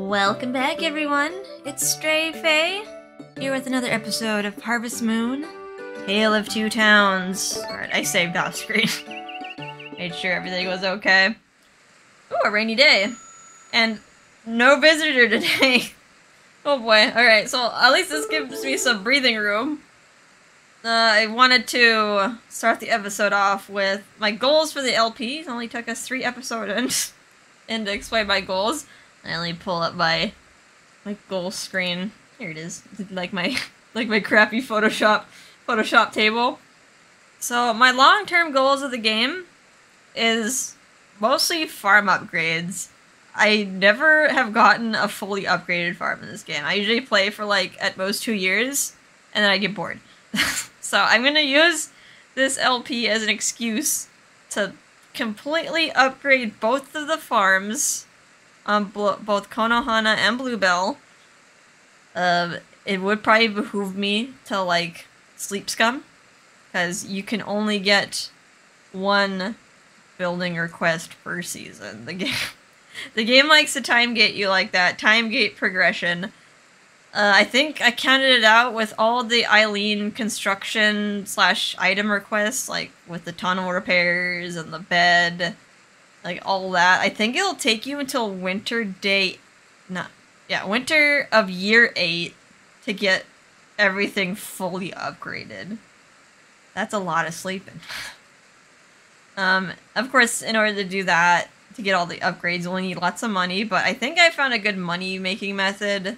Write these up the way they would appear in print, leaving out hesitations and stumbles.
Welcome back, everyone. It's Stray Faye, here with another episode of Harvest Moon, Tale of Two Towns. Alright, I saved off screen. Made sure everything was okay. Ooh, a rainy day. And no visitor today. Oh boy. Alright, so at least this gives me some breathing room. I wanted to start the episode off with my goals for the LP. It only took us 3 episodes and to explain my goals. I only pull up my goal screen. Here it is. Like my crappy Photoshop table. So my long-term goals of the game is mostly farm upgrades. I never have gotten a fully upgraded farm in this game. I usually play for like at most 2 years and then I get bored. So I'm gonna use this LP as an excuse to completely upgrade both of the farms on both Konohana and Bluebell. It would probably behoove me to like Sleep Scum, because you can only get 1 building request per season. The game likes to time gate you like that, time gate progression. I think I counted it out with all the Eileen construction / item requests, like with the tunnel repairs and the bed, like all that. I think it'll take you until winter of year 8 to get everything fully upgraded. That's a lot of sleeping. Of course, in order to do that, to get all the upgrades, you'll need lots of money, but I think I found a good money-making method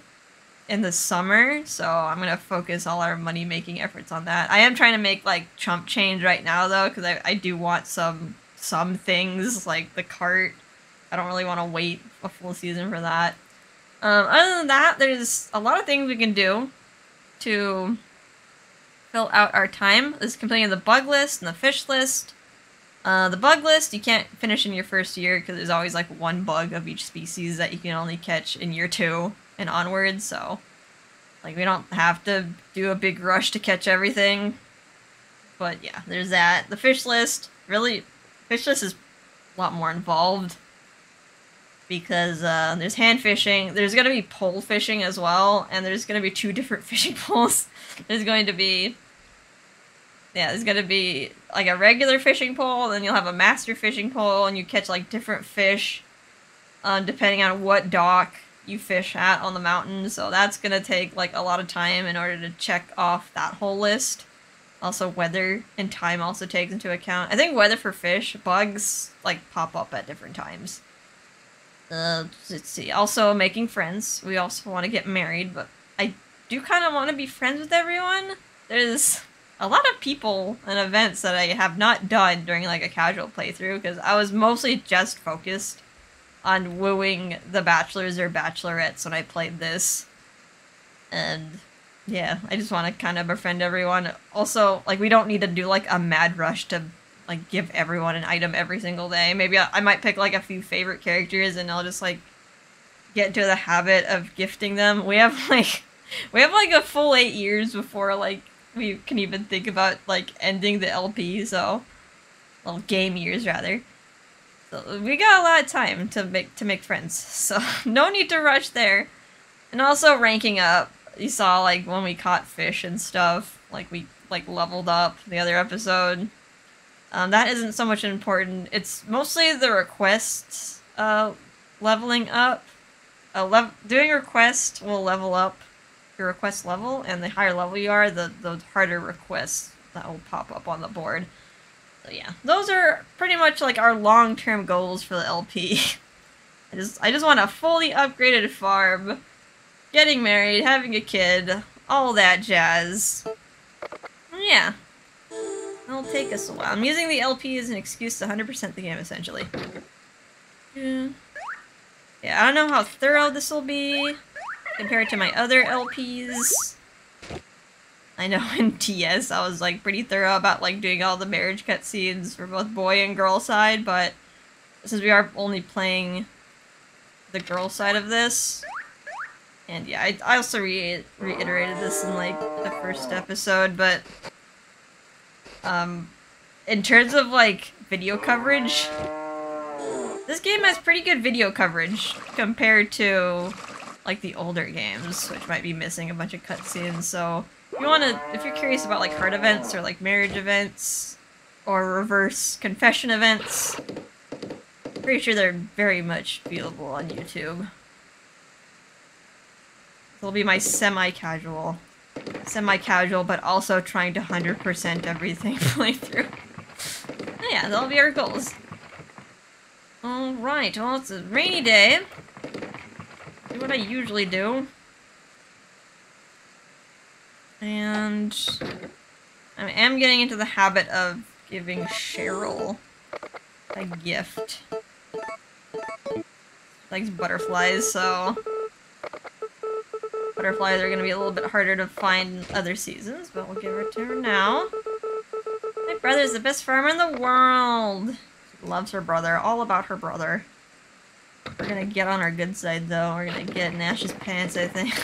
in the summer, so I'm gonna focus all our money-making efforts on that. I am trying to make, like, chump change right now, though, because I do want some things, like the cart. I don't really want to wait a full season for that. Other than that, there's a lot of things we can do to fill out our time. This is completing the bug list and the fish list. The bug list you can't finish in your first year because there's always like 1 bug of each species that you can only catch in year 2 and onwards, so like we don't have to do a big rush to catch everything. But yeah, there's that. The fish list, fish list is a lot more involved because there's hand fishing, there's going to be pole fishing as well, and there's going to be 2 different fishing poles. There's going to be like a regular fishing pole, then you'll have a master fishing pole, and you catch like different fish depending on what dock you fish at on the mountain. So that's gonna take like a lot of time in order to check off that whole list. Also, weather and time also takes into account. I think weather for fish, bugs like pop up at different times. Let's see. Also, making friends. We also want to get married, but I do kind of want to be friends with everyone. There's a lot of people and events that I have not done during like a casual playthrough because I was mostly just focused on wooing the bachelors or bachelorettes when I played this. And yeah, I just want to kind of befriend everyone. Also, like, we don't need to do like a mad rush to like give everyone an item every single day. Maybe I might pick like a few favorite characters and I'll just like get into the habit of gifting them. We have like a full 8 years before like we can even think about like ending the LP, so well, game years rather. So we got a lot of time to make friends, so no need to rush there. And also ranking up. You saw like when we caught fish and stuff, like we like leveled up the other episode. That isn't so much important. It's mostly the requests leveling up. Doing requests will level up your request level, and the higher level you are, the harder requests that will pop up on the board. So yeah, those are pretty much like our long-term goals for the LP. I just want a fully upgraded farm, getting married, having a kid, all that jazz. Yeah, it'll take us a while. I'm using the LP as an excuse to 100% the game, essentially. Yeah, I don't know how thorough this will be compared to my other LPs. I know in TS I was like pretty thorough about like doing all the marriage cutscenes for both boy and girl side, but since we are only playing the girl side of this, and yeah, I also reiterated this in like the first episode, but in terms of like video coverage, this game has pretty good video coverage compared to like the older games, which might be missing a bunch of cutscenes. So if you're curious about like heart events or like marriage events or reverse confession events, pretty sure they're very much viewable on YouTube. It'll be my semi-casual, but also trying to 100% everything playthrough. Yeah, that'll be our goals. Alright, well, it's a rainy day. Do what I usually do. And I am getting into the habit of giving Cheryl a gift. She likes butterflies, so butterflies are going to be a little bit harder to find other seasons, but we'll give it to her now. My brother's the best farmer in the world. She loves her brother, all about her brother. We're gonna get on our good side, though. We're gonna get in Ash's pants, I think.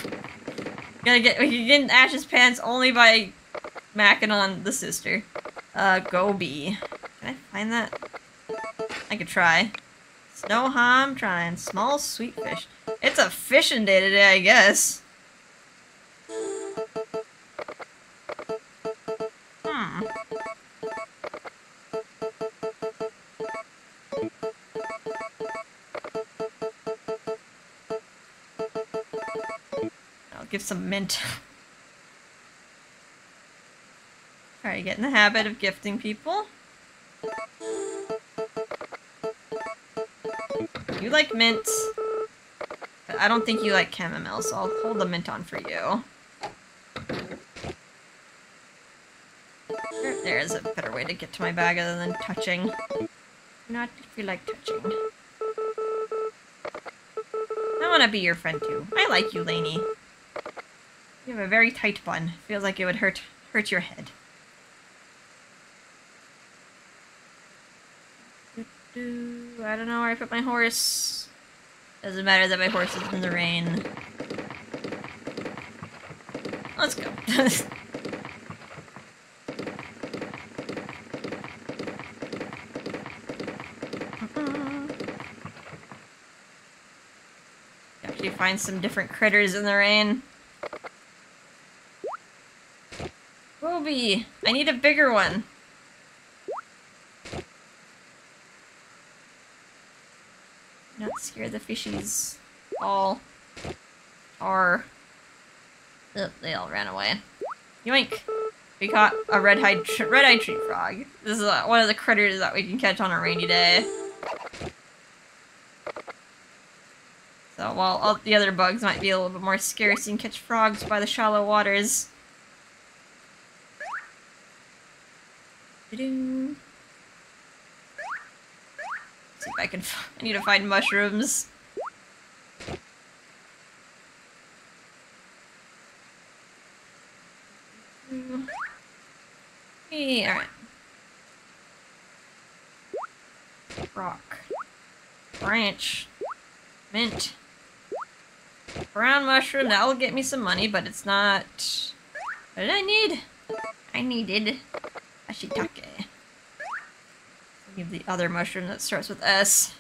We can get in Ash's pants only by macking on the sister. Goby. Can I find that? I could try. Snow ham, trying small sweet fish. It's a fishing day today, I guess. I'll give some mint. Alright, get in the habit of gifting people. You like mint, but I don't think you like chamomile, so I'll hold the mint on for you. There's a better way to get to my bag other than touching. Not if you like touching. I want to be your friend too. I like you, Lainey. You have a very tight bun. Feels like it would hurt your head. I don't know where I put my horse. Doesn't matter that my horse is in the rain. Let's go. Actually find some different critters in the rain. Ruby, I need a bigger one. Not scare the fishies. All are. Ugh, they all ran away. Yoink! We caught a red-eyed tree frog. This is one of the critters that we can catch on a rainy day. So while all the other bugs might be a little bit more scarce, you can catch frogs by the shallow waters. See if I can. I need to find mushrooms. Hey, alright. Rock. Branch. Mint. Brown mushroom, that will get me some money, but it's not... What did I need? I needed a shiitake. I'll give the other mushroom that starts with S.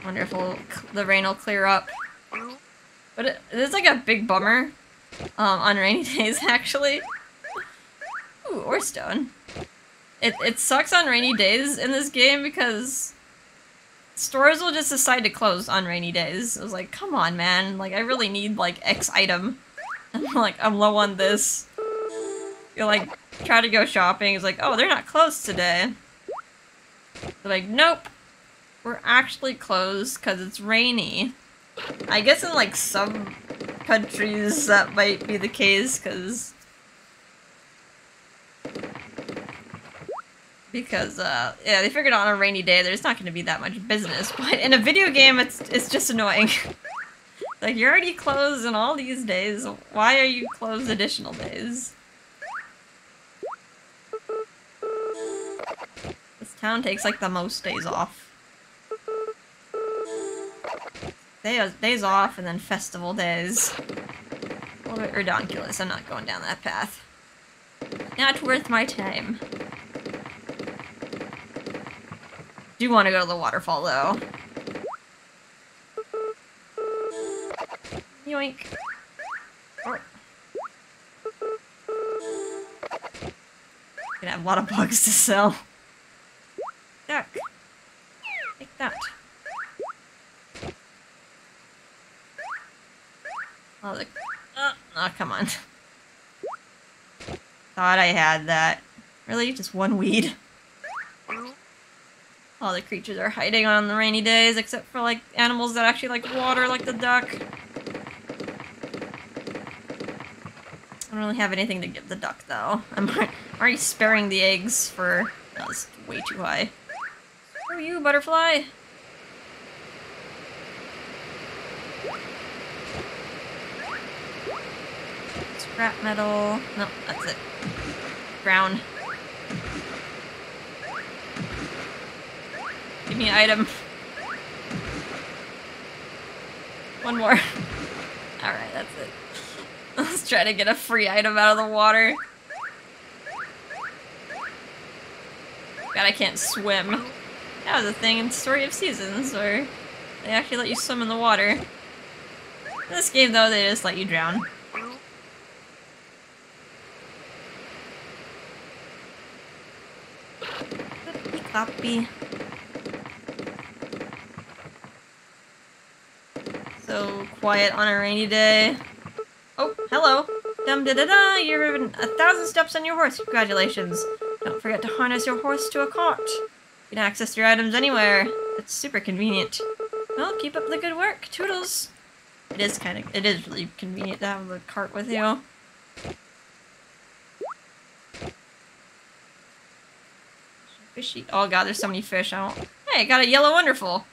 Wonder if the rain will clear up. But it's like a big bummer on rainy days, actually. Ooh, ore stone. It sucks on rainy days in this game because stores will just decide to close on rainy days. I was like, come on, man. Like, I really need, like, X item. I'm like, I'm low on this. You're like, try to go shopping. It's like, oh, they're not closed today. They're like, nope. We're actually closed because it's rainy. I guess in, like, some countries that might be the case because, yeah, they figured on a rainy day there's not going to be that much business, but in a video game it's just annoying. Like, you're already closed on all these days, why are you closed additional days? This town takes like the most days off. Days off and then festival days. A little bit ridiculous, I'm not going down that path. Not worth my time. Do want to go to the waterfall though. Yoink. Oh. Gonna have a lot of bugs to sell. Duck. Take that. Oh, oh, come on. Thought I had that. Really? Just one weed? All the creatures are hiding on the rainy days, except for, like, animals that actually like water, like the duck. I don't really have anything to give the duck, though. I'm already sparing the eggs for... Oh, this is way too high. Screw you, butterfly! Scrap metal... No, that's it. Ground. Give me an item. One more. Alright, that's it. Let's try to get a free item out of the water. God, I can't swim. That was a thing in Story of Seasons where they actually let you swim in the water. In this game, though, they just let you drown. Copy. So quiet on a rainy day. Oh, hello. Dum-da-da-da, you've ridden 1,000 steps on your horse. Congratulations. Don't forget to harness your horse to a cart. You can access your items anywhere. It's super convenient. Well, keep up the good work. Toodles. It is really convenient to have the cart with you. Fishy. Oh god, there's so many fish. Hey, I got a yellow wonderful.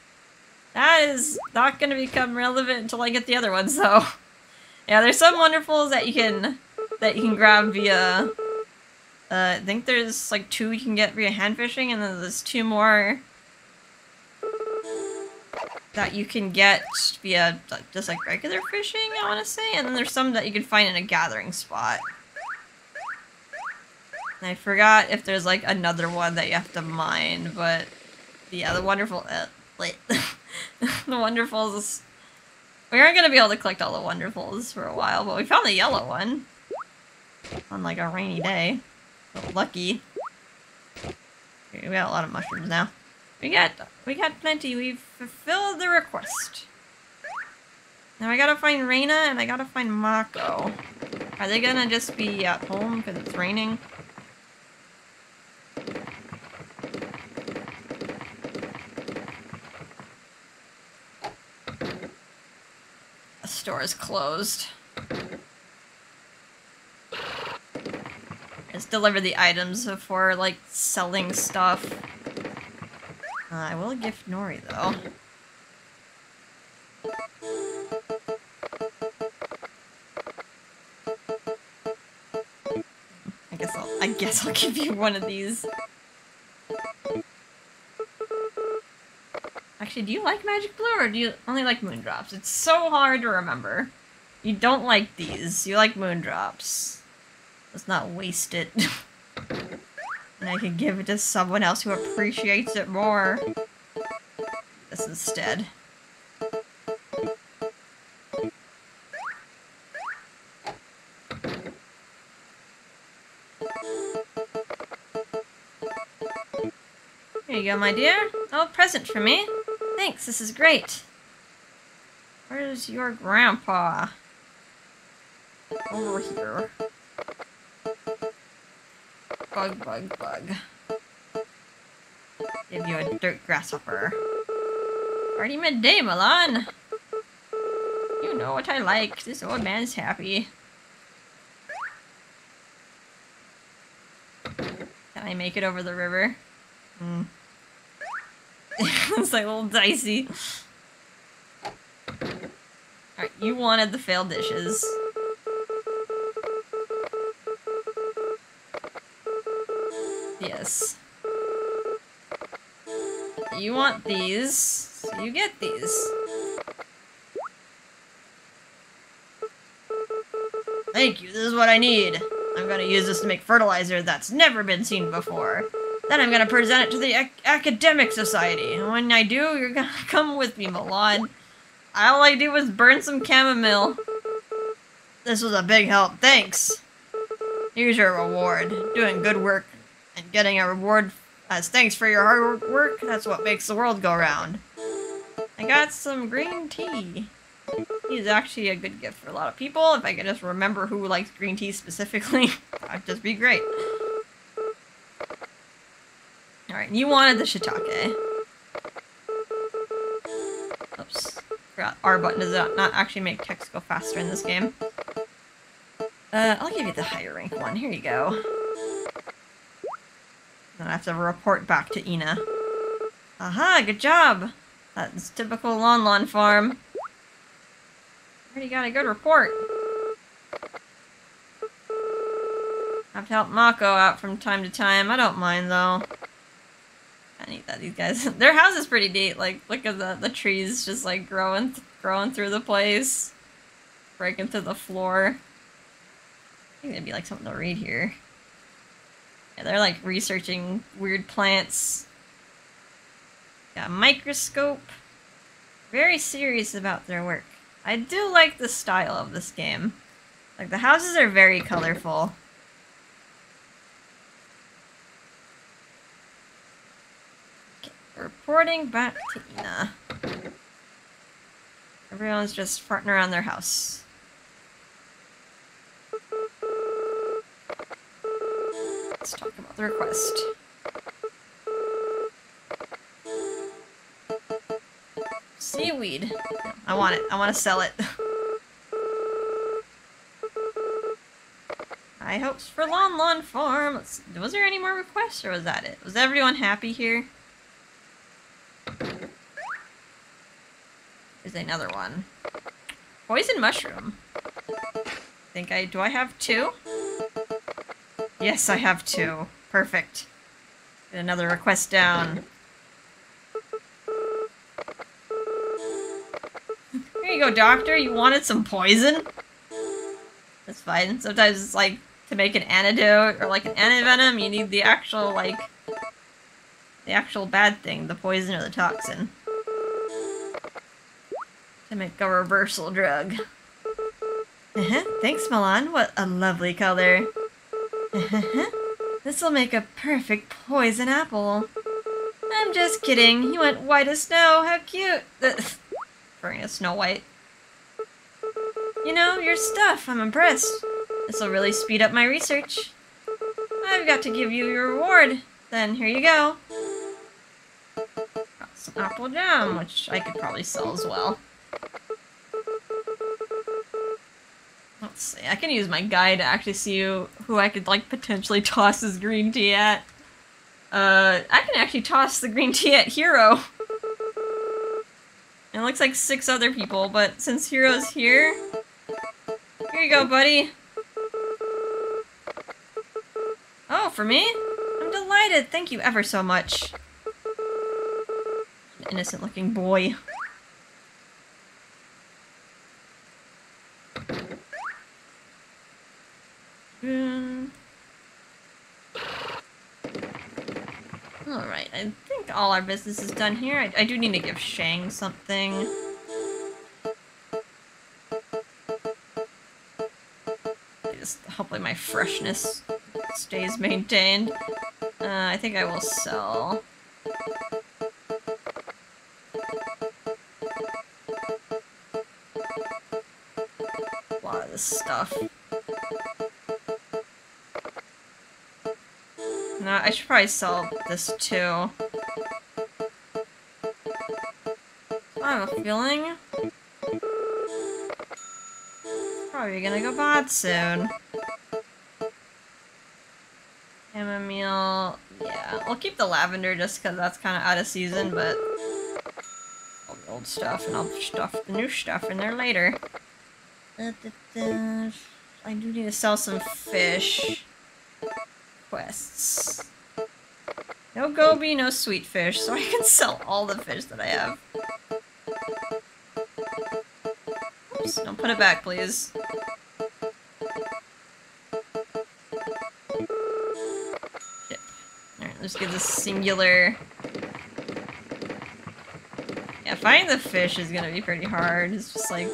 That is not going to become relevant until I get the other ones, though. Yeah, there's some wonderfuls that you can grab via. I think there's like 2 you can get via hand fishing, and then there's 2 more that you can get via just like regular fishing. I want to say, and then there's some that you can find in a gathering spot. And I forgot if there's like another one that you have to mine, but yeah, the wonderful. Wait. The wonderfuls. We aren't going to be able to collect all the wonderfuls for a while, but we found the yellow one. On like a rainy day. So lucky. Okay, we got a lot of mushrooms now. We got plenty. We've fulfilled the request. Now I gotta find Reina and I gotta find Mako. Are they gonna just be at home because it's raining? The store is closed. Just deliver the items before, like, selling stuff. I will gift Nori, though. I guess I'll give you one of these. Actually, do you like Magic Blue, or do you only like Moondrops? It's so hard to remember. You don't like these. You like Moondrops. Let's not waste it. And I can give it to someone else who appreciates it more. This instead. Here you go, my dear. Oh, present for me. Thanks, this is great. Where's your grandpa? Over here. Bug, bug, bug. Give you a dirt grasshopper. Already midday, Milan. You know what I like. This old man's happy. Can I make it over the river? It's like a little dicey. Alright, you wanted the failed dishes. Yes. You want these, so you get these. Thank you, this is what I need. I'm gonna use this to make fertilizer that's never been seen before. Then I'm gonna present it to the academic society. And when I do, you're gonna come with me, Milan. All I do is burn some chamomile. This was a big help, thanks. Here's your reward. Doing good work and getting a reward as thanks for your hard work, that's what makes the world go round. I got some green tea. Tea is actually a good gift for a lot of people. If I could just remember who likes green tea specifically, that'd just be great. Alright, you wanted the shiitake. Oops. Forgot R button does not actually make text go faster in this game. I'll give you the higher rank one. Here you go. Then I have to report back to Ina. Aha, good job! That's typical Lon farm. Already got a good report. Have to help Mako out from time to time. I don't mind though. I need that. These guys, their house is pretty neat. Like, look at the trees just like growing through the place, breaking through the floor. I think it'd be like something to read here. Yeah, they're like researching weird plants. Got a microscope. Very serious about their work. I do like the style of this game. Like, the houses are very colorful. Okay, reporting back to Ina. Everyone's just farting around their house. Let's talk about the request. Seaweed. I want it. I want to sell it. High hopes for Lon Farm. Was there any more requests, or was that it? Was everyone happy here? There's another one. Poison mushroom. Do I have 2? Yes, I have 2. Perfect. Get another request down. Here you go, doctor. You wanted some poison? That's fine. Sometimes it's like, to make an antidote or like an antivenom, you need the actual, like, the actual bad thing, the poison or the toxin. To make a reversal drug. Thanks, Milan. What a lovely color. This'll make a perfect poison apple. I'm just kidding. You went white as snow. How cute. Referring to Snow White. You know, your stuff. I'm impressed. This'll really speed up my research. I've got to give you your reward. Then here you go. Got some apple jam, which I could probably sell as well. Let's see. I can use my guide to actually see who I could, like, potentially toss this green tea at. I can actually toss the green tea at Hero. And it looks like 6 other people, but since Hero's here... Here you go, buddy. Oh, for me? I'm delighted. Thank you ever so much. An innocent-looking boy. Alright, I think all our business is done here. I do need to give Shang something. Hopefully my freshness stays maintained. I think I will sell... a lot of this stuff. No, I should probably sell this too. I have a feeling it's probably gonna go bad soon. Chamomile, yeah. We'll keep the lavender just because that's kind of out of season, but all the old stuff, and I'll stuff the new stuff in there later. I do need to sell some fish. Quests. No goby, no sweet fish, so I can sell all the fish that I have. Oops, don't put it back, please. Shit. Alright, Just get this singular... Yeah, finding the fish is gonna be pretty hard. It's just like...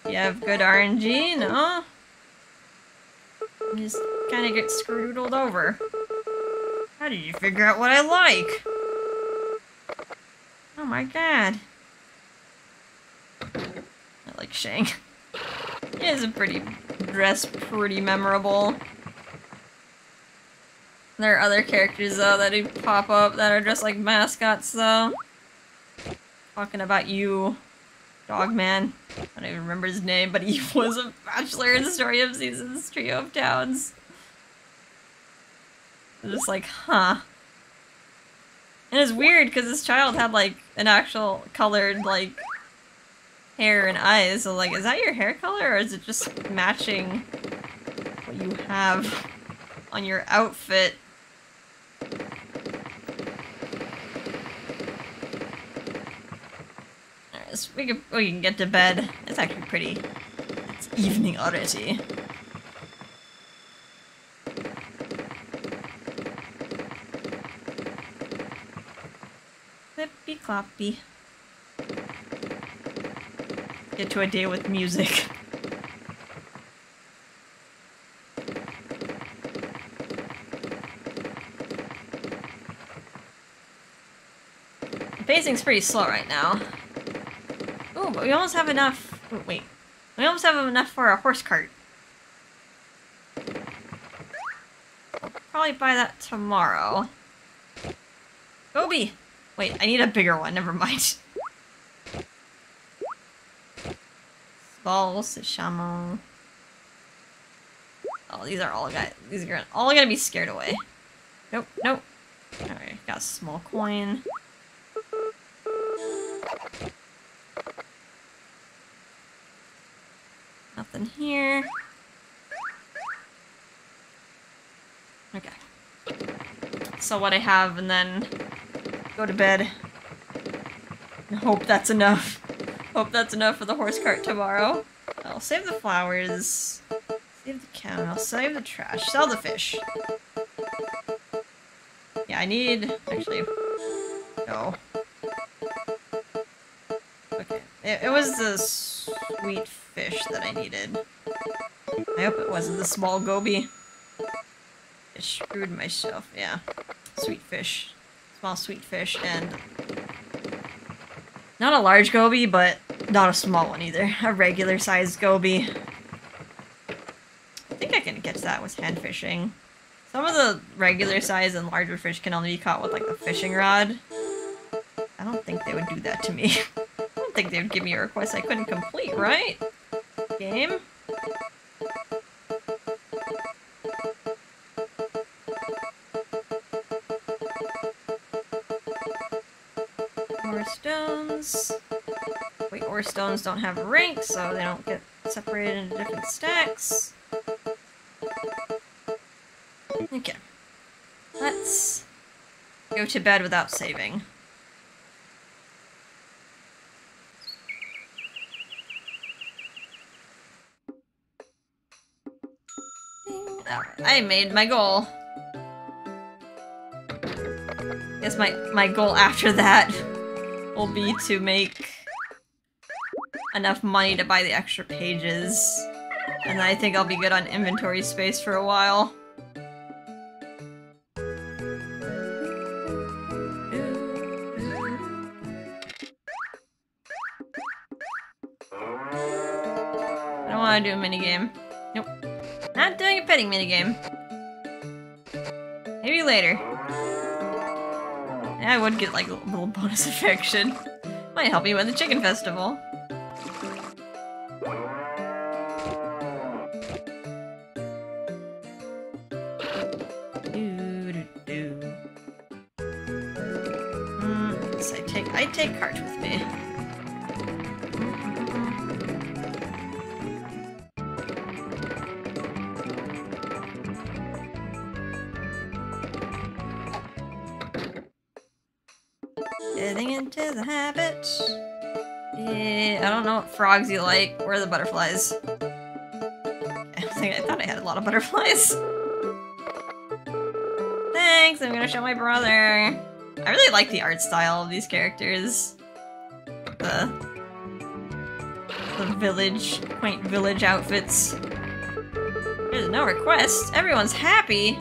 You have good RNG? No? You just kinda get scroodled over. How did you figure out what I like? Oh my god. I like Shang. He has a pretty dress, pretty memorable. There are other characters though that do pop up that are dressed like mascots though. Talking about you, Dogman. I don't even remember his name, but he was a bachelor in Story of Seasons Trio of Towns. I'm just like, huh. And it's weird because this child had like an actual colored like hair and eyes, so like, is that your hair color or is it just matching what you have on your outfit? Alright, so we can get to bed. It's actually pretty. It's evening already. Clippy cloppy. Get to a day with music. The pacing's pretty slow right now. Ooh, but we almost have enough. Oh, wait. We almost have enough for a horse cart. I'll probably buy that tomorrow. Gobi! Wait, I need a bigger one, never mind. Balls, Shamo. Oh, these are all gonna be scared away. Nope, nope. Alright, got a small coin. Nothing here. Okay. So what I have, and then go to bed. And hope that's enough. Hope that's enough for the horse cart tomorrow. I'll save the flowers. Save the cow. I'll save the trash. Sell the fish. Yeah, I need... Actually... No. Okay. It was the sweet fish that I needed. I hope it wasn't the small goby. I screwed myself. Yeah. Sweet fish. Small sweet fish and... Not a large goby, but not a small one either. A regular sized goby. I think I can catch that with hand fishing. Some of the regular size and larger fish can only be caught with like the fishing rod. I don't think they would do that to me. I don't think they would give me a request I couldn't complete, right? Game? Ore stones. Wait, ore stones don't have ranks, so they don't get separated into different stacks. Okay. Let's go to bed without saving. Alright, I made my goal. Guess my goal after that will be to make enough money to buy the extra pages. And then I think I'll be good on inventory space for a while. I don't want to do a minigame. Nope. Not doing a petting minigame. Maybe later. Yeah, I would get like a little bonus affection. Might help me win the chicken festival. So I take Carriage with me. Getting into the habit. Yeah, I don't know what frogs you like. Where are the butterflies? I thought I had a lot of butterflies. Thanks! thanks, I'm gonna show my brother. I really like the art style of these characters. The village, quaint village outfits. There's no request. Everyone's happy.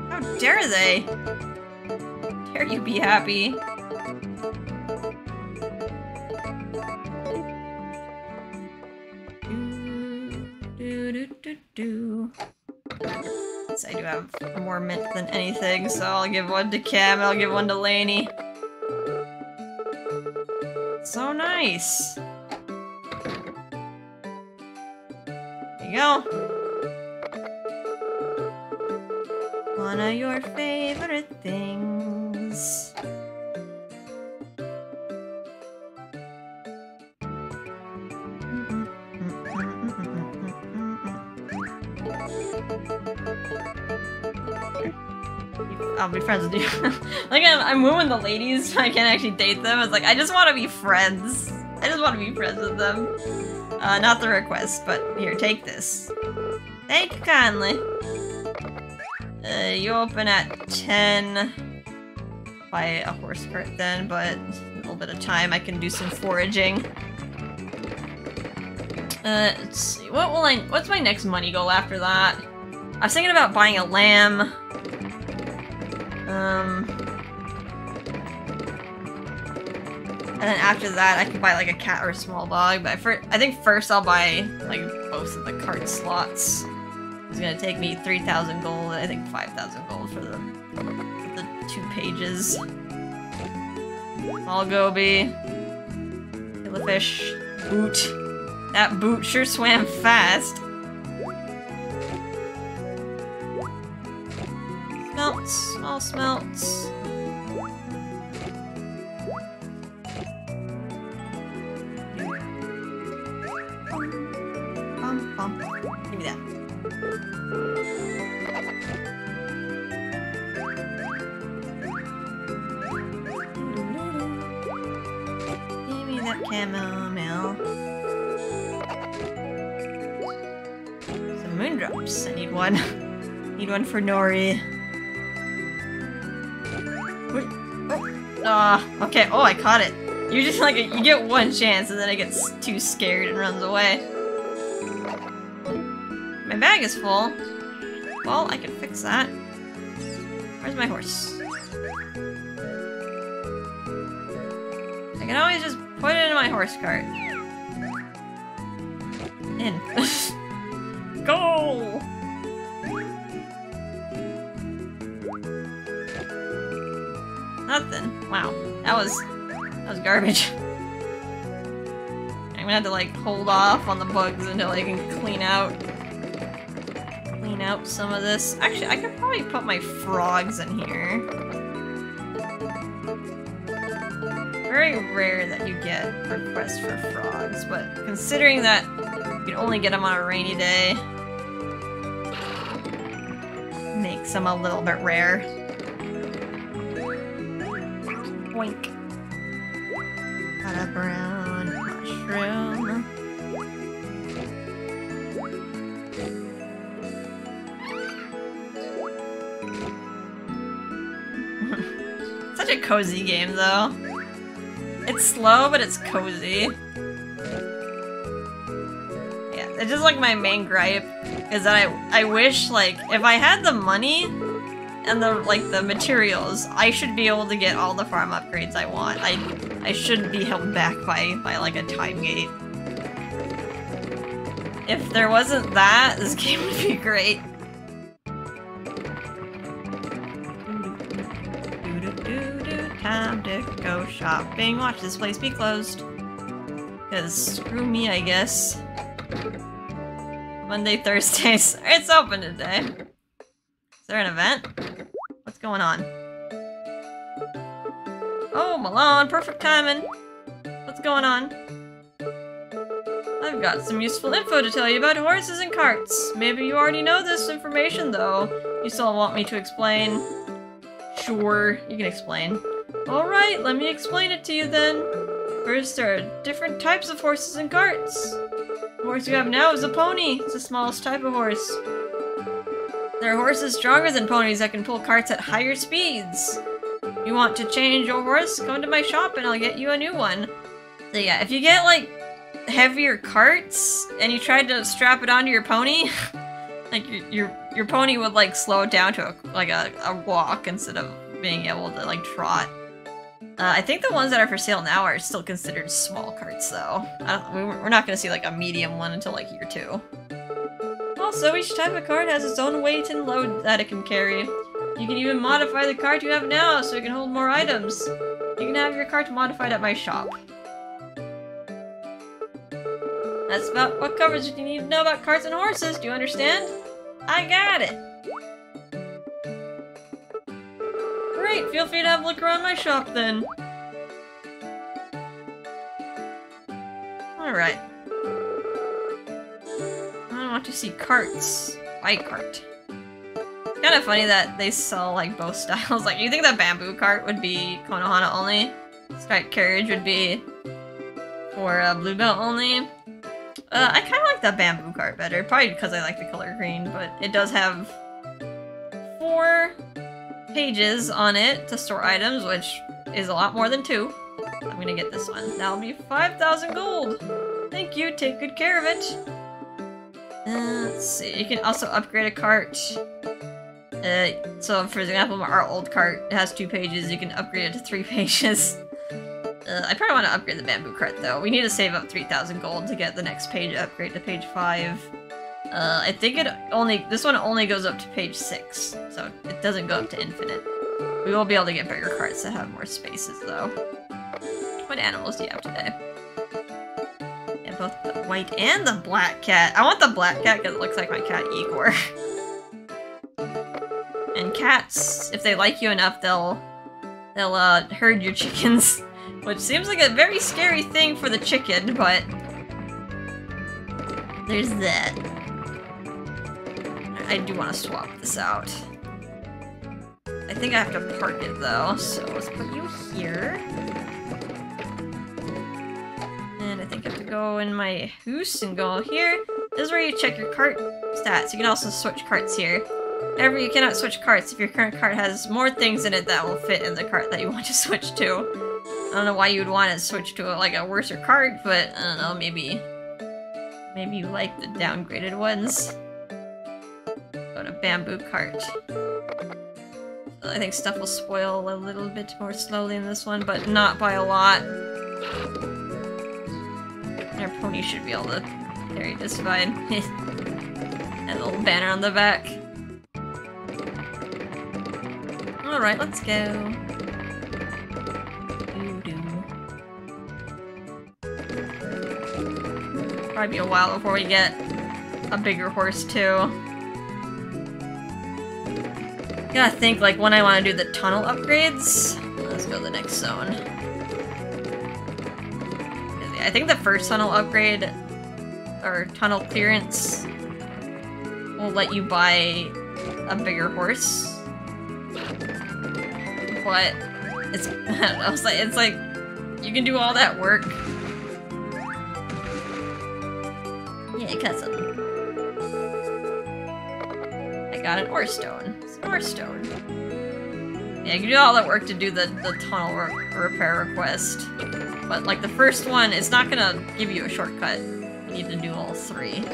How dare they? Dare you be happy? I do have more mint than anything, so I'll give one to Cam and I'll give one to Lainey. So nice. There you go. One of your favorite things. I'll be friends with you. Like, I'm wooing the ladies, so I can't actually date them. It's like, I just want to be friends. I just want to be friends with them. Not the request, but here, take this. Thank you kindly. You open at 10. Buy a horse cart then, but a little bit of time, I can do some foraging. Let's see, what's my next money goal after that? I was thinking about buying a lamb. And then after that, I could buy like a cat or a small dog. But I think first I'll buy like both of the cart slots. It's gonna take me 3,000 gold. And I think 5,000 gold for the 2 pages. Small goby, killifish, boot. That boot sure swam fast. Smelts, small smelts. Give me that. Give me that chamomile. Some moondrops. I need one. Need one for Nori. Okay. Oh, I caught it. You're just like, you get one chance and then it gets too scared and runs away. My bag is full. Well, I can fix that. Where's my horse? I can always just put it in my horse cart. In. Go! Nothing. Wow. That was garbage. I'm gonna have to like hold off on the bugs until I can clean out some of this. Actually, I could probably put my frogs in here. Very rare that you get requests for frogs, but considering that you can only get them on a rainy day, makes them a little bit rare. Boink. Got a brown mushroom. Such a cozy game, though. It's slow, but it's cozy. Yeah, it's just like my main gripe is that I wish, like, if I had the money and the materials, I should be able to get all the farm upgrades I want. I shouldn't be held back by like a time gate. If there wasn't that, this game would be great. Time to go shopping. Watch this place be closed. Cause screw me, I guess. Monday, Thursdays. It's open today. Is there an event? What's going on? Oh, Malone, perfect timing. What's going on? I've got some useful info to tell you about horses and carts. Maybe you already know this information, though. You still want me to explain? Sure, you can explain. Alright, let me explain it to you then. First, there are different types of horses and carts. The horse you have now is a pony. It's the smallest type of horse. There are horses stronger than ponies that can pull carts at higher speeds. You want to change your horse? Come to my shop and I'll get you a new one. So yeah, if you get like heavier carts and you tried to strap it onto your pony, like your pony would like slow down to a walk instead of being able to like trot. I think the ones that are for sale now are still considered small carts though. We're not gonna see like a medium one until like year 2. Also, each type of cart has its own weight and load that it can carry. You can even modify the cart you have now so it can hold more items. You can have your cart modified at my shop. That's about what coverage you need to know about carts and horses. Do you understand? I got it! Great, feel free to have a look around my shop then. Alright. I want to see carts. Buy cart. It's kind of funny that they sell like both styles. Like, you think the bamboo cart would be Konohana only? Striped carriage would be for Blue Belt only. I kind of like the bamboo cart better, probably because I like the color green, but it does have 4 pages on it to store items, which is a lot more than 2. I'm gonna get this one. That'll be 5,000 gold! Thank you, take good care of it! Let's see, you can also upgrade a cart. So for example, our old cart has 2 pages, you can upgrade it to 3 pages. I probably want to upgrade the bamboo cart though. We need to save up 3,000 gold to get the next page upgrade to page 5. I think this one only goes up to page 6, so it doesn't go up to infinite. We will be able to get bigger carts that have more spaces though. What animals do you have today? Yeah, both the white and the black cat. I want the black cat because it looks like my cat Igor. And cats, if they like you enough, they'll herd your chickens. Which seems like a very scary thing for the chicken, but there's that. I do want to swap this out. I think I have to park it though, so let's put you here. And I think I have to go in my house and go here. This is where you check your cart stats. You can also switch carts here. However, you cannot switch carts if your current cart has more things in it that will fit in the cart that you want to switch to. I don't know why you would want to switch to like a worser cart, but I don't know, maybe you like the downgraded ones. Go to bamboo cart. So I think stuff will spoil a little bit more slowly in this one, but not by a lot. Our pony should be able to carry just fine. And a little banner on the back. Alright, let's go. Probably be a while before we get a bigger horse too. Gotta think like when I want to do the tunnel upgrades. Let's go to the next zone. I think the first tunnel upgrade or tunnel clearance will let you buy a bigger horse. But it's I don't know, it's like you can do all that work. Yeah, cousin. I got an ore stone. It's an ore stone. Yeah, you can do all that work to do the tunnel repair request. But like the first one, it's not gonna give you a shortcut. You need to do all 3.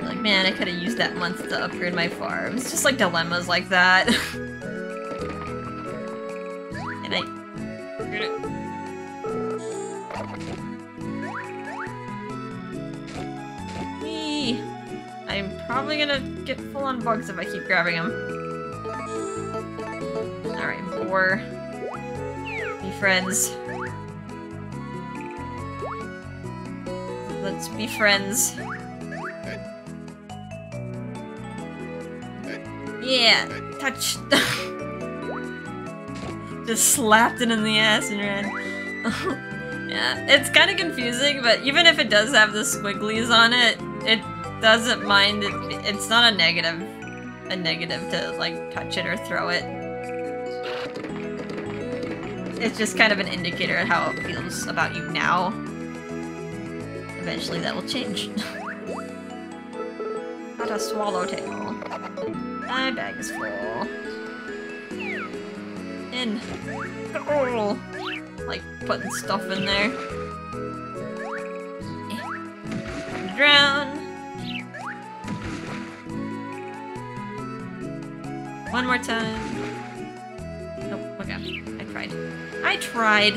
Like, man, I could have used that month to upgrade my farm. It's just like dilemmas like that. And I... I'm probably gonna get full on bugs if I keep grabbing them. Alright, boar. Be friends. Let's be friends. Yeah, touch. Just slapped it in the ass and ran. Yeah, it's kind of confusing, but even if it does have the squigglies on it, it doesn't mind it. It's not a negative to like touch it or throw it. It's just kind of an indicator of how it feels about you now. Eventually that will change. Not a swallowtail. My bag is full. In. Oh, like putting stuff in there. Drown. One more time. Nope, okay. I tried. I tried.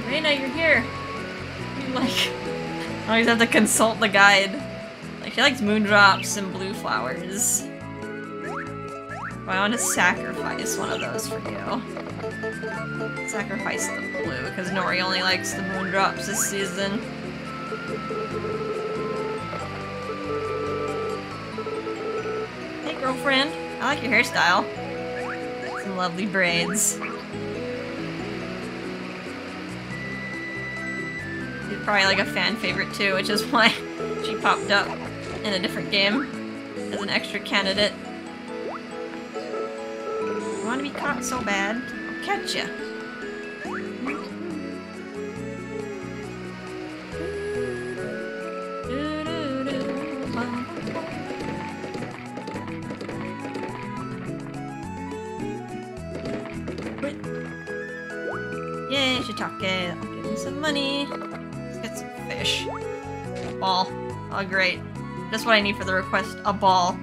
Reina, you're here. You like... I always have to consult the guide. Like, she likes moondrops and blue flowers. But I want to sacrifice one of those for you. Sacrifice the blue, because Nori only likes the moondrops this season. Hey, girlfriend. I like your hairstyle. Some lovely braids. She's probably like a fan favorite too, which is why she popped up in a different game as an extra candidate. You want to be caught so bad? I'll catch ya. Yay, shiitake. I'll give him some money. Let's get some fish. Ball. Oh, great. Just what I need for the request. A ball.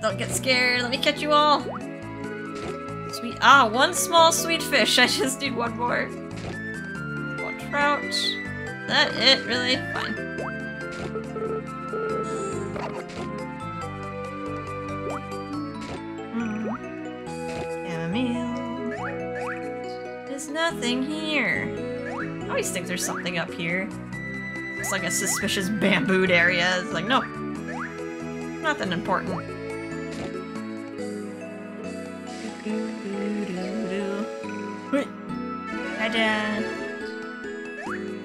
Don't get scared. Let me catch you all. Sweet. Ah, one small sweet fish. I just need one more. One trout. Is that it? Really? Fine. There's nothing here. I always think there's something up here. Looks like a suspicious bambooed area. It's like, nope. Nothing important.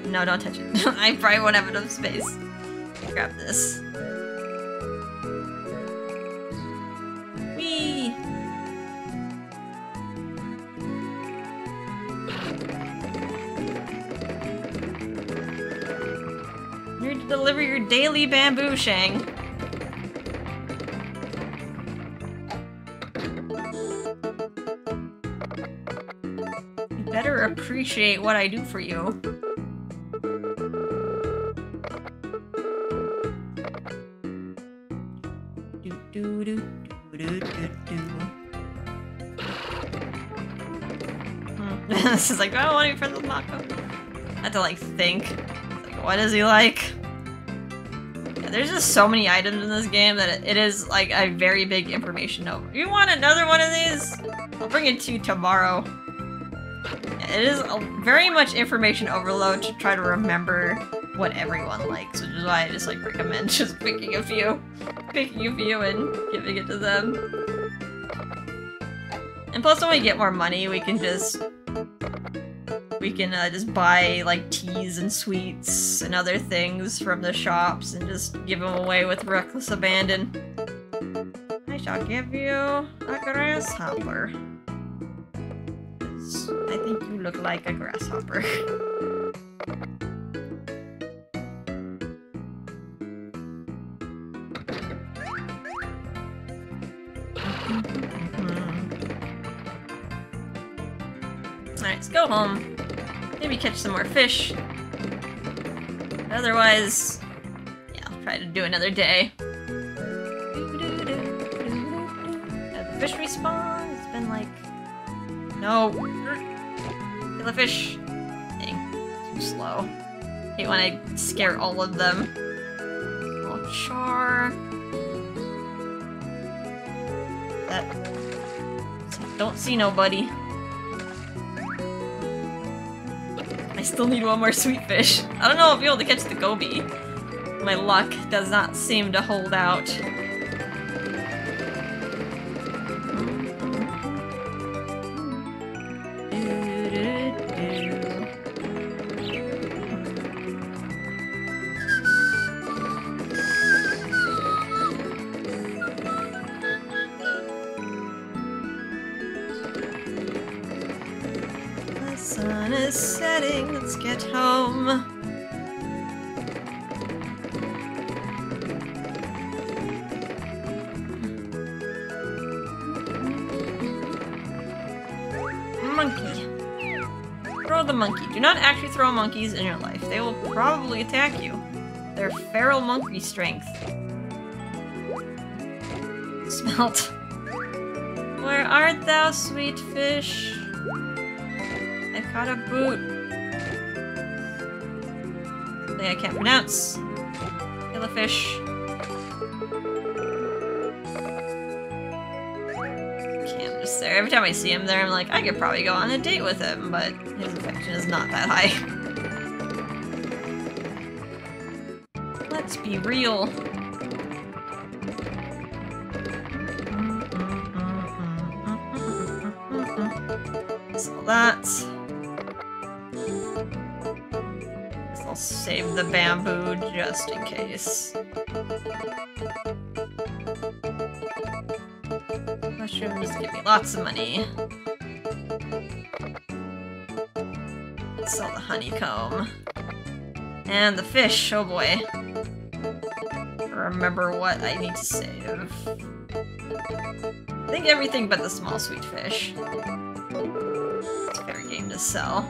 No, don't touch it. I probably won't have enough space. Grab this. Whee! Here to deliver your daily bamboo, Shang. You better appreciate what I do for you. This is like, I don't want to be friends with Mako. I have to like think. Like, what is he like? Yeah, there's just so many items in this game that it is like a very big information over. You want another one of these? I'll bring it to you tomorrow. Yeah, it is very much information overload to try to remember what everyone likes, which is why I just like recommend just picking a few and giving it to them. And plus, when we get more money, we can just buy like teas and sweets and other things from the shops and just give them away with reckless abandon. I shall give you a grasshopper. I think you look like a grasshopper. Alright, let's go home. Maybe catch some more fish. But otherwise, yeah, I'll try to do another day. Have the fish respawn? It's been like... No! Kill the fish! Dang, too slow. Hate when I scare all of them. Small char. That... Don't see nobody. I still need one more sweet fish. I don't know if I'll be able to catch the goby. My luck does not seem to hold out. The sun is is setting. Let's get home. Monkey. Throw the monkey. Do not actually throw monkeys in your life. They will probably attack you. Their feral monkey strength. Smelt. Where art thou, sweet fish? I've caught a boot. Thing I can't pronounce. Kill a fish. Okay, I'm just there. Every time I see him there, I'm like, I could probably go on a date with him, but his affection is not that high. Let's be real. So that. I'll save the bamboo just in case. Mushrooms give me lots of money. Sell the honeycomb. And the fish, oh boy. Remember what I need to save. I think everything but the small sweet fish. It's a fair game to sell.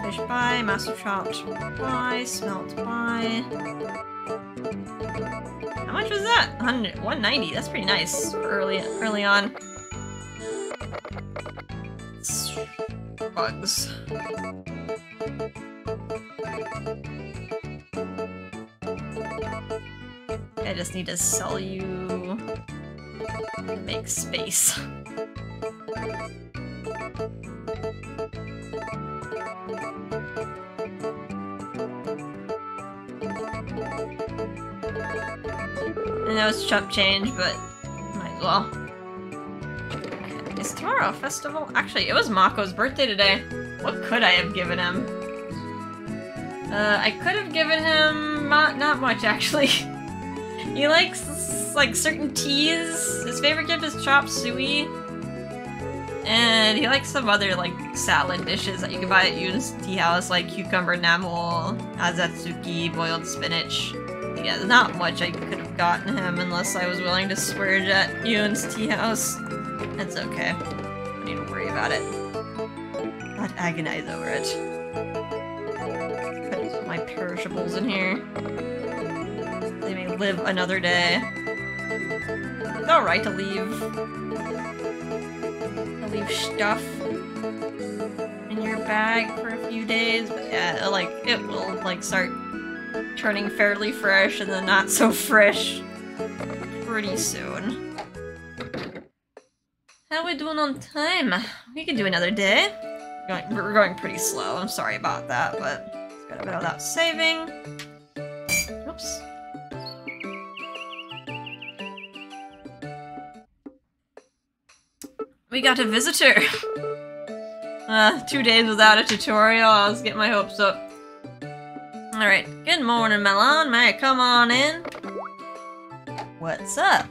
Fish buy, master chopped buy, smelt buy. How much was that? 190. That's pretty nice for early on. Bugs. I just need to sell you to make space. I know it's chump change, but might as well. Okay. Is tomorrow a festival? Actually, it was Mako's birthday today. What could I have given him? I could have given him not much, actually. He likes, like, certain teas. His favorite gift is chop suey. And he likes some other, like, salad dishes that you can buy at Yoon's tea house, like cucumber namul, azatsuki, boiled spinach. Yeah, there's not much I could have gotten him unless I was willing to splurge at Yoon's tea house. That's okay. Don't need to worry about it. Not agonize over it. Put my perishables in here. They may live another day. It's alright to leave. Stuff in your bag for a few days, but yeah, like, it will, like, start turning fairly fresh and then not so fresh pretty soon. How we doing on time? We could do another day. We're going pretty slow, I'm sorry about that, but it's got a bit of that saving. Oops. We got a visitor! 2 days without a tutorial, I was getting my hopes up. Alright, good morning, Melon. May I come on in? What's up?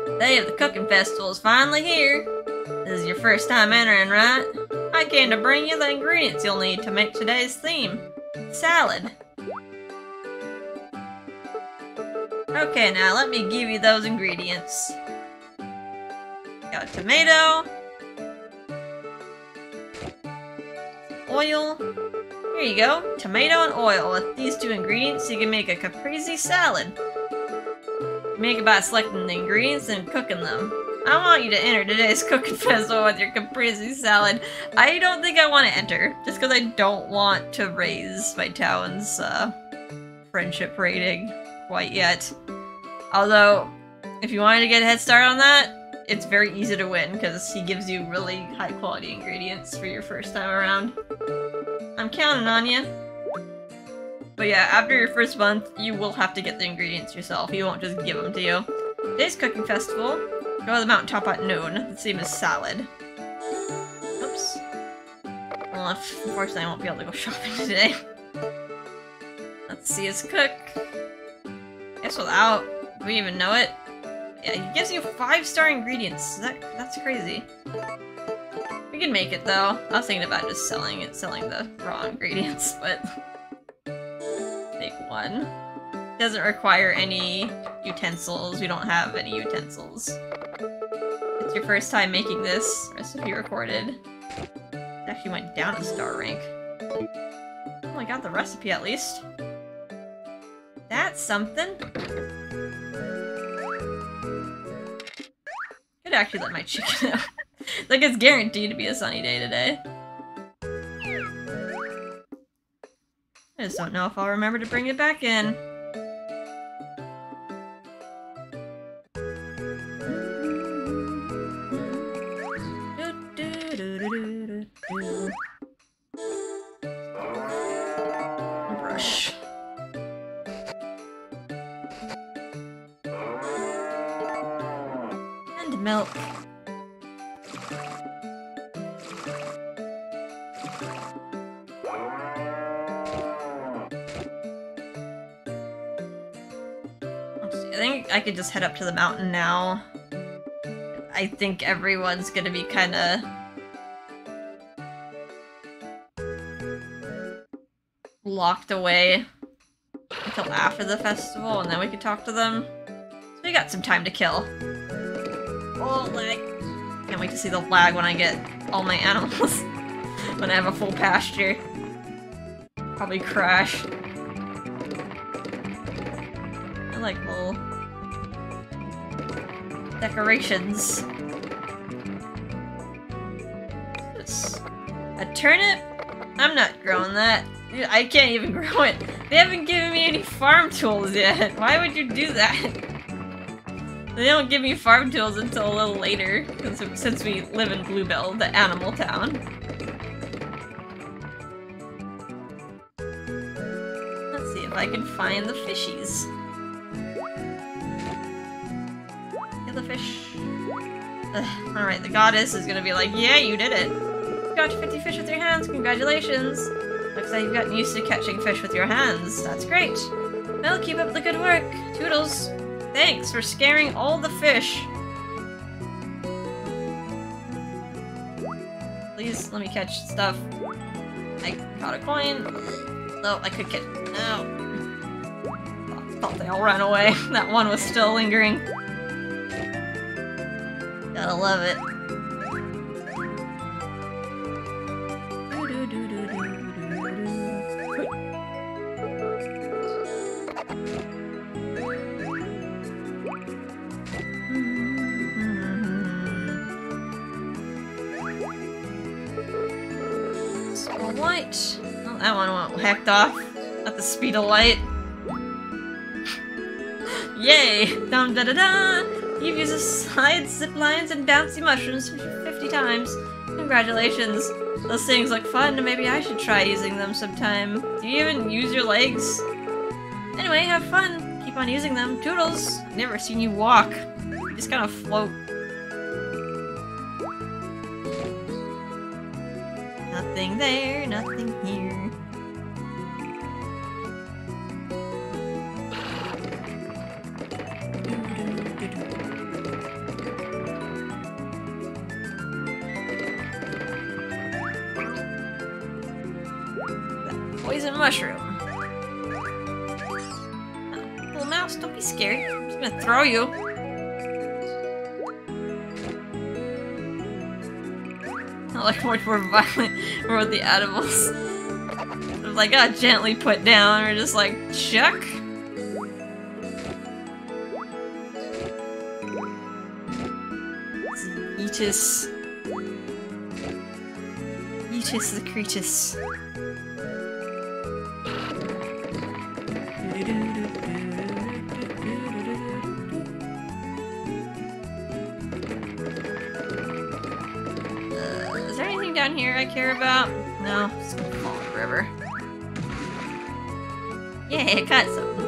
The day of the cooking festival is finally here. This is your first time entering, right? I came to bring you the ingredients you'll need to make today's theme. Salad. Okay, now let me give you those ingredients. Got a tomato. Oil. Here you go. Tomato and oil. With these two ingredients, you can make a caprese salad. Make it by selecting the ingredients and cooking them. I want you to enter today's cooking festival with your caprese salad. I don't think I want to enter, just because I don't want to raise my town's friendship rating quite yet. Although, if you wanted to get a head start on that, it's very easy to win, because he gives you really high quality ingredients for your first time around. I'm counting on you. But yeah, after your first month, you will have to get the ingredients yourself. He won't just give them to you. Today's cooking festival. Go to the mountaintop at noon. The same as salad. Oops. Well, unfortunately I won't be able to go shopping today. Let's see us cook. Guess without. Do we even know it? Yeah, he gives you 5-star ingredients. That's crazy. We can make it though. I was thinking about just selling the raw ingredients, but make one. Doesn't require any utensils. We don't have any utensils. It's your first time making this. Recipe recorded. It actually went down a star rank. Oh, I got the recipe at least. That's something. Could actually let my chicken out. Like, it's guaranteed to be a sunny day today. I just don't know if I'll remember to bring it back in. Brush. And milk. I think I could just head up to the mountain now. I think everyone's gonna be kinda locked away until after the festival, and then we could talk to them. So we got some time to kill. Oh, lag. Can't wait to see the lag when I get all my animals. When I have a full pasture. Probably crash. I like little decorations. A turnip? I'm not growing that. Dude, I can't even grow it. They haven't given me any farm tools yet. Why would you do that? They don't give me farm tools until a little later, since we live in Bluebell, the animal town. Let's see if I can find the fishies. Get the fish. Alright, the goddess is gonna be like, yeah, you did it. You got 50 fish with your hands, congratulations. Looks like you've gotten used to catching fish with your hands. That's great. Well, keep up the good work. Toodles. Thanks for scaring all the fish. Please, let me catch stuff. I caught a coin. No, I could catch... No. Thought they all ran away. That one was still lingering. Gotta love it. Light. Oh, that one went hecked off at the speed of light. Yay! Dum da da da! You've used the side zip lines and bouncy mushrooms 50 times. Congratulations. Those things look fun, and maybe I should try using them sometime. Do you even use your legs? Anyway, have fun. Keep on using them. Toodles! I've never seen you walk. You just kind of float. Nothing there, nothing here. That poison mushroom. Oh, little mouse, don't be scared. I'm just gonna throw you. Like much more violent with the animals. They're like, gently put down, or just like, chuck. Eatus. Eatus the Creatus. Down here I care about? No, just gonna fall in the river. Yay, I caught something.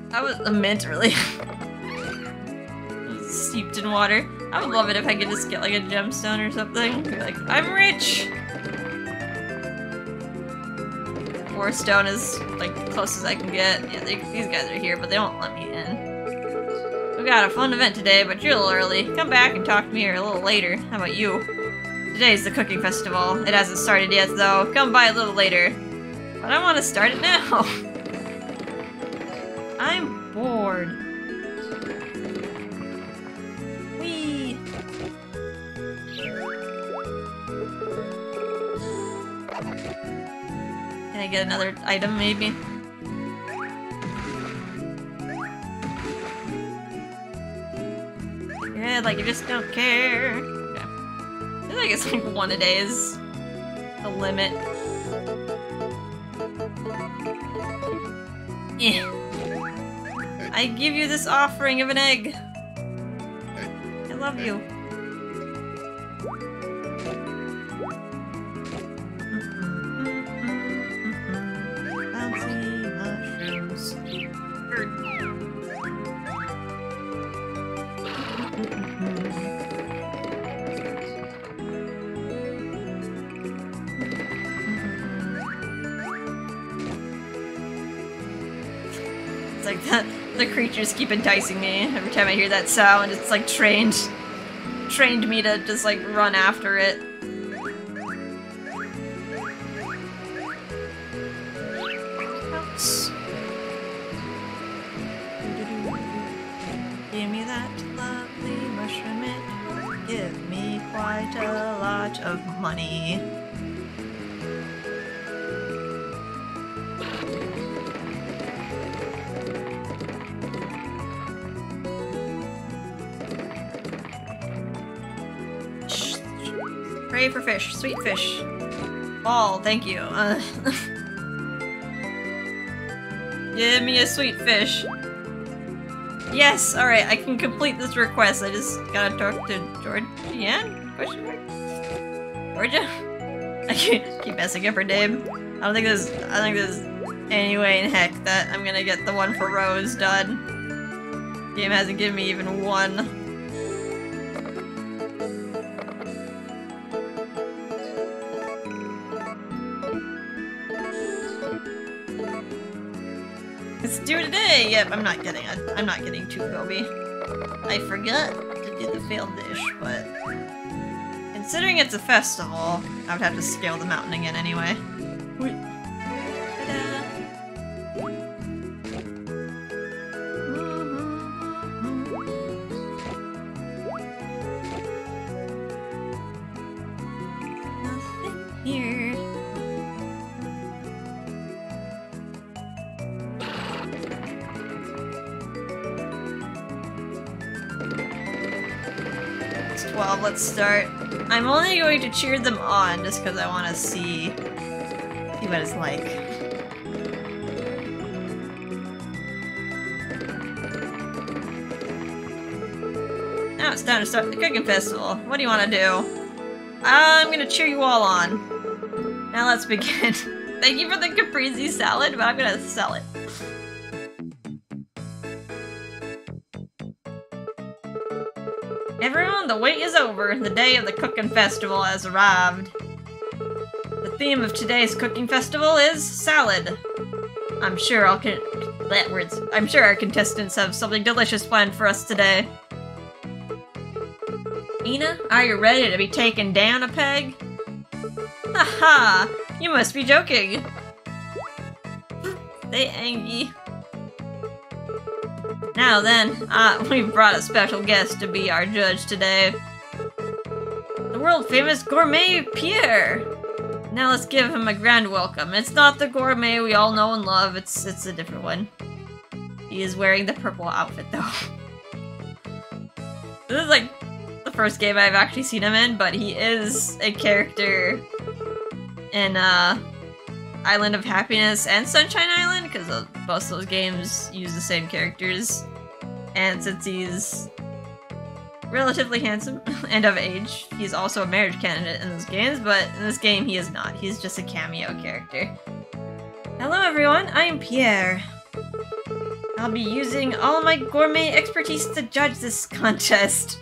That was a mint, really. Steeped in water. I would love it if I could just get like a gemstone or something. Be like, I'm rich! 4 stone is like the closest I can get. Yeah, these guys are here, but they won't let me in. We got a fun event today, but you're a little early. Come back and talk to me here a little later. How about you? Today's the cooking festival. It hasn't started yet, though. Come by a little later. But I want to start it now. I'm bored. Whee! Can I get another item, maybe? Yeah, like you just don't care. Okay. I feel like it's like one a day is the limit. Yeah. I give you this offering of an egg. I love you. Fancy mushrooms. It's like that. The creatures keep enticing me every time I hear that sound. It's like trained me to just like run after it. Oops. Give me that lovely mushroom, it will give me quite a lot of money. Pray for fish. Sweet fish. Ball, thank you. Give me a sweet fish. Yes, alright, I can complete this request. I just gotta talk to Georgianne? Question mark? Georgia? I keep messing up her name. I think there's any way in heck that I'm gonna get the one for Rose done. Game hasn't given me even one. It's due today! Yep, I'm not getting two Gobi. I forgot to do the failed dish, but considering it's a festival, I would have to scale the mountain again anyway. Nothing here. It's 12, let's start. I'm only going to cheer them on just because I want to see what it's like. Now it's time to start the cooking festival. What do you want to do? I'm gonna cheer you all on. Now let's begin. Thank you for the caprese salad, but I'm gonna sell it. Everyone, the wait is over. The day of the cooking festival has arrived. The theme of today's cooking festival is salad. I'm sure our contestants have something delicious planned for us today. Ina, are you ready to be taken down a peg? Haha, you must be joking. Stay angry. Now then, we've brought a special guest to be our judge today. The world-famous gourmet Pierre! Now let's give him a grand welcome. It's not the gourmet we all know and love, it's a different one. He is wearing the purple outfit, though. This is like the first game I've actually seen him in, but he is a character in, Island of Happiness and Sunshine Island, because both of those games use the same characters. And since he's relatively handsome and of age, he's also a marriage candidate in those games, but in this game he is not. He's just a cameo character. Hello everyone, I am Pierre. I'll be using all my gourmet expertise to judge this contest.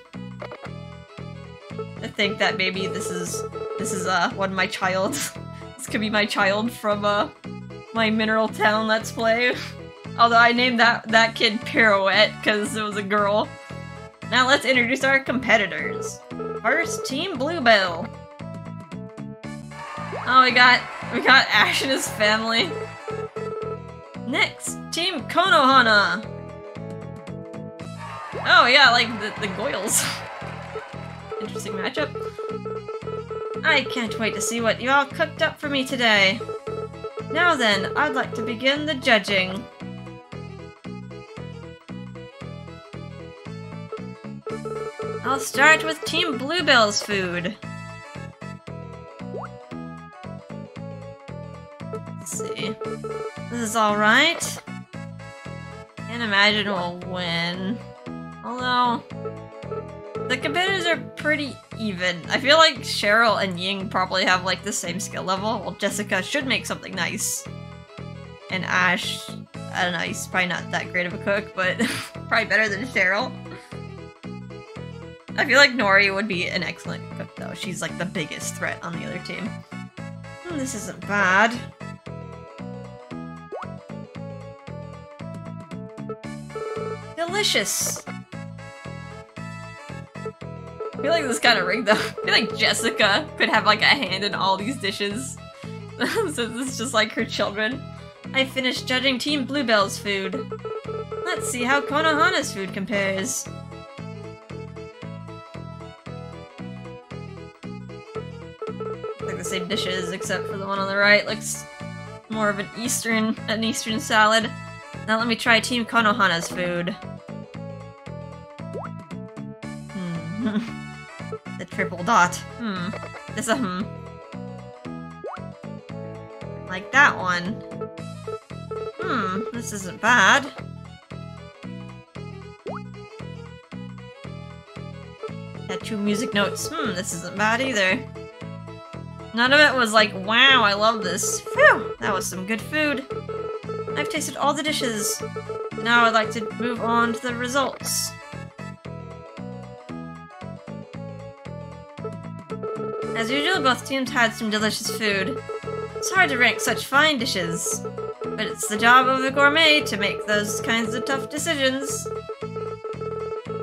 I think that maybe this is one of my child. This could be my child from my Mineral Town Let's Play. Although I named that kid Pirouette because it was a girl. Now let's introduce our competitors. First, Team Bluebell. Oh, we got Ash and his family. Next, Team Konohana. Oh yeah, like the Goyles. Interesting matchup. I can't wait to see what you all cooked up for me today. Now then, I'd like to begin the judging. I'll start with Team Bluebell's food. Let's see. This is alright. Can't imagine we'll win. Although, the competitors are pretty even. I feel like Cheryl and Ying probably have like the same skill level. Well, Jessica should make something nice. And Ash, I don't know, he's probably not that great of a cook, but probably better than Cheryl. I feel like Nori would be an excellent cook though. She's like the biggest threat on the other team. This isn't bad. Delicious! I feel like this is kind of rigged though. I feel like Jessica could have like a hand in all these dishes. So this is just like her children. I finished judging Team Bluebell's food. Let's see how Konohana's food compares. Like the same dishes except for the one on the right. Looks more of an Eastern salad. Now let me try Team Konohana's food. The triple dot. This a like that one. This isn't bad. Got 2 music notes. This isn't bad either. None of it was like, wow, I love this. Phew, that was some good food. I've tasted all the dishes. Now I'd like to move on to the results. As usual, both teams had some delicious food. It's hard to rank such fine dishes, but it's the job of a gourmet to make those kinds of tough decisions.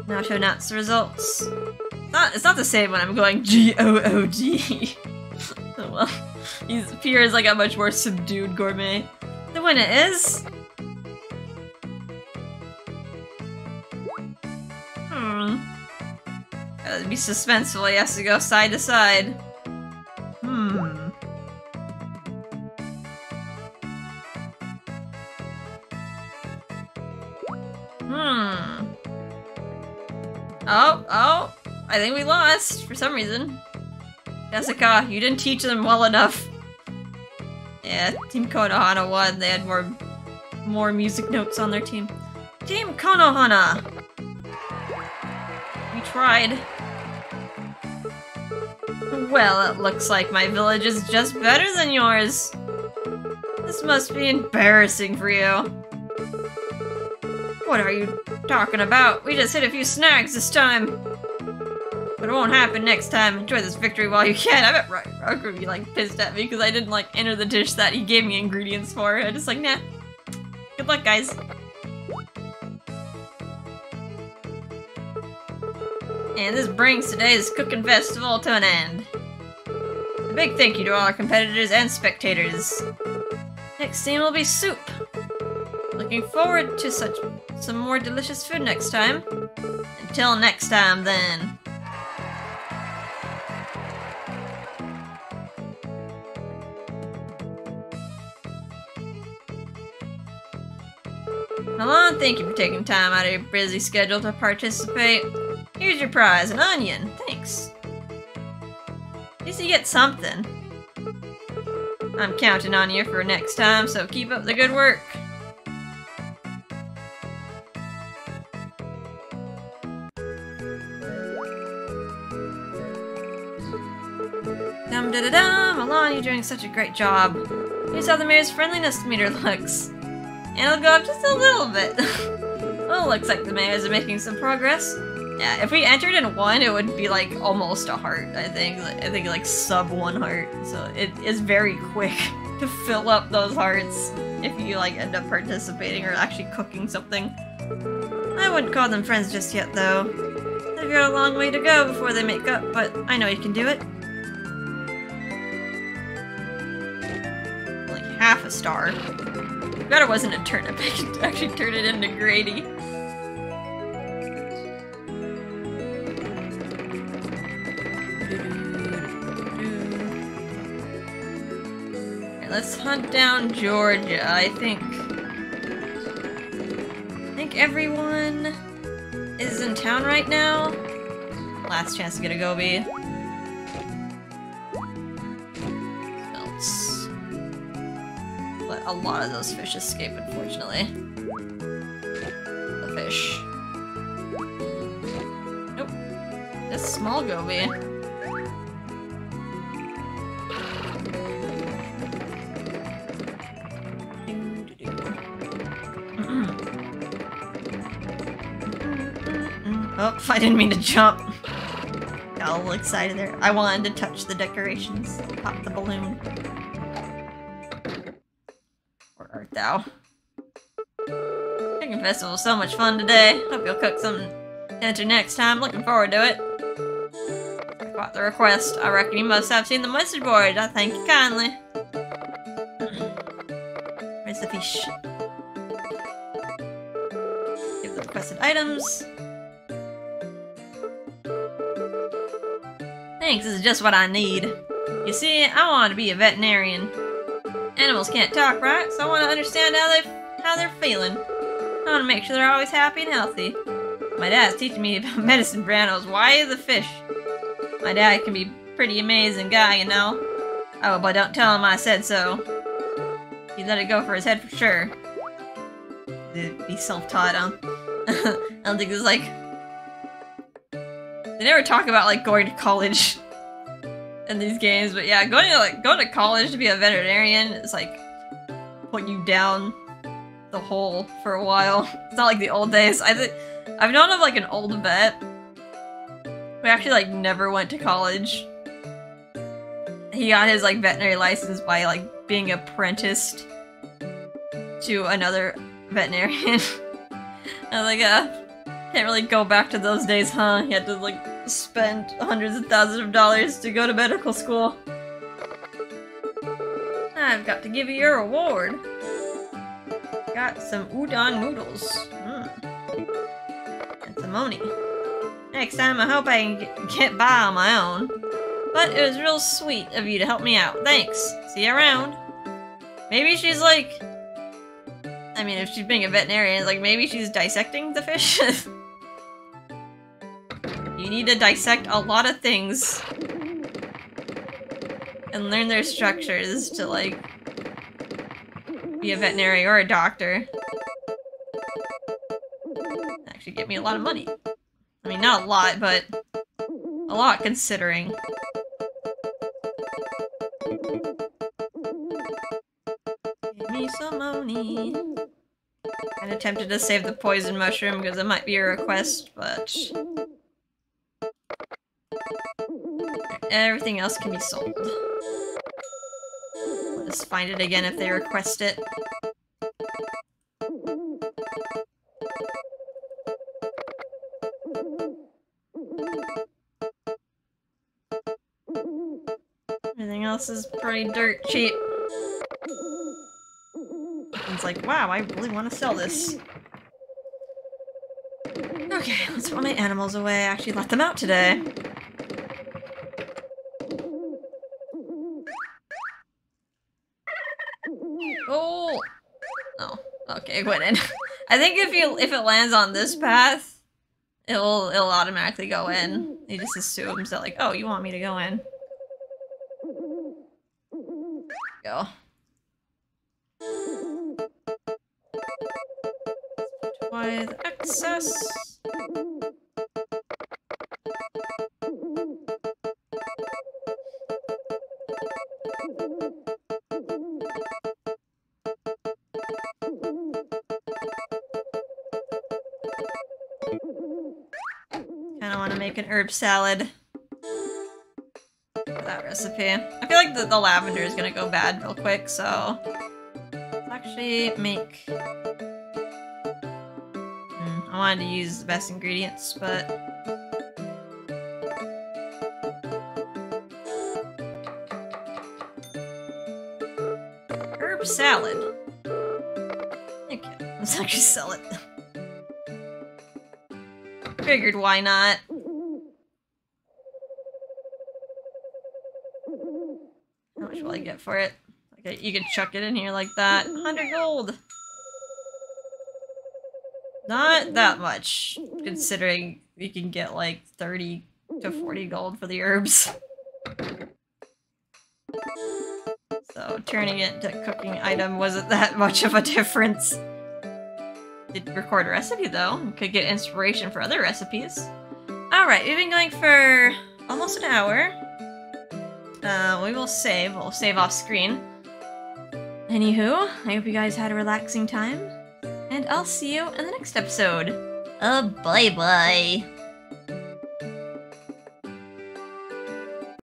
Now to announce the results. It's not the same when I'm going G-O-O-D. Oh well. Pierre is like a much more subdued gourmet. The winner is... That'd be suspenseful, he has to go side to side. Oh, I think we lost for some reason. Jessica, you didn't teach them well enough. Yeah, Team Konohana won. They had more music notes on their team. Team Konohana! We tried. Well, it looks like my village is just better than yours. This must be embarrassing for you. What are you talking about? We just hit a few snags this time. But it won't happen next time. Enjoy this victory while you can. I bet Rock would be like pissed at me because I didn't like enter the dish that he gave me ingredients for. I just like, nah. Good luck, guys. And this brings today's cooking festival to an end. A big thank you to all our competitors and spectators. Next scene will be soup. Looking forward to some more delicious food next time. Until next time, then. Hello, thank you for taking time out of your busy schedule to participate. Here's your prize, an onion. Thanks. At least you get something. I'm counting on you for next time, so keep up the good work. Dum-da-da-dum! Milan, you're doing such a great job. Here's how the mayor's friendliness meter looks. And it'll go up just a little bit. Well, looks like the mayors are making some progress. Yeah, if we entered in 1, it would be like almost a heart, I think. I think like sub 1 heart. So it is very quick to fill up those hearts. if you like end up participating or actually cooking something. I wouldn't call them friends just yet though. They've got a long way to go before they make up, but I know you can do it. Like half a star. Bet it wasn't a turnip. I could actually turn it into Grady. Let's hunt down Georgia. I think everyone is in town right now. Last chance to get a goby. Else. But a lot of those fish escape, unfortunately. The fish. Nope. Just small goby. Oh, I didn't mean to jump. Got a little excited there. I wanted to touch the decorations. Pop the balloon. Where art thou? Cooking festival was so much fun today. Hope you'll cook something to enter next time. Looking forward to it. I got the request. I reckon you must have seen the message board. I thank you kindly. Where's the fish? Give the requested items. Thanks, this is just what I need. You see, I want to be a veterinarian. Animals can't talk, right? So I want to understand how they're feeling. I want to make sure they're always happy and healthy. My dad's teaching me about medicine for animals. Why the fish? My dad can be a pretty amazing guy, you know. Oh, but don't tell him I said so. He'd let it go for his head for sure. Be self-taught, huh? I don't think it's like... They never talk about like going to college in these games, but yeah, going to college to be a veterinarian is like put you down the hole for a while. It's not like the old days. I've known of like an old vet who actually like never went to college. He got his like veterinary license by like being apprenticed to another veterinarian. I was like, can't really go back to those days, huh? He had to, like, spend hundreds of thousands of dollars to go to medical school. I've got to give you your reward. Got some udon noodles. And some money. Next time, I hope I can get by on my own. But it was real sweet of you to help me out. Thanks. See you around. Maybe she's, like... I mean, if she's being a veterinarian, like, maybe she's dissecting the fish? You need to dissect a lot of things and learn their structures to, like, be a veterinarian or a doctor. Actually get me a lot of money. I mean, not a lot, but a lot considering. Give me some money. I attempted to save the poison mushroom because it might be a request, but... Everything else can be sold. I'll just find it again if they request it. Everything else is pretty dirt cheap. It's like, wow, I really want to sell this. Okay, let's put my animals away. I actually let them out today. Oh! Oh, okay, it went in. I think if it lands on this path, it'll automatically go in. He just assumes that like, oh, you want me to go in. Go. With excess. Kinda wanna make an herb salad. For that recipe. I feel like the lavender is gonna go bad real quick, so... It's actually make... I wanted to use the best ingredients, but... Herb salad. Okay, let's actually sell it. Figured why not. How much will I get for it? Okay, you can chuck it in here like that. 100 gold! Not that much, considering you can get like 30 to 40 gold for the herbs. So turning it into a cooking item wasn't that much of a difference. Did record a recipe though. Could get inspiration for other recipes. Alright, we've been going for almost an hour. We will save. We'll save off screen. Anywho, I hope you guys had a relaxing time. And I'll see you in the next episode. Bye-bye.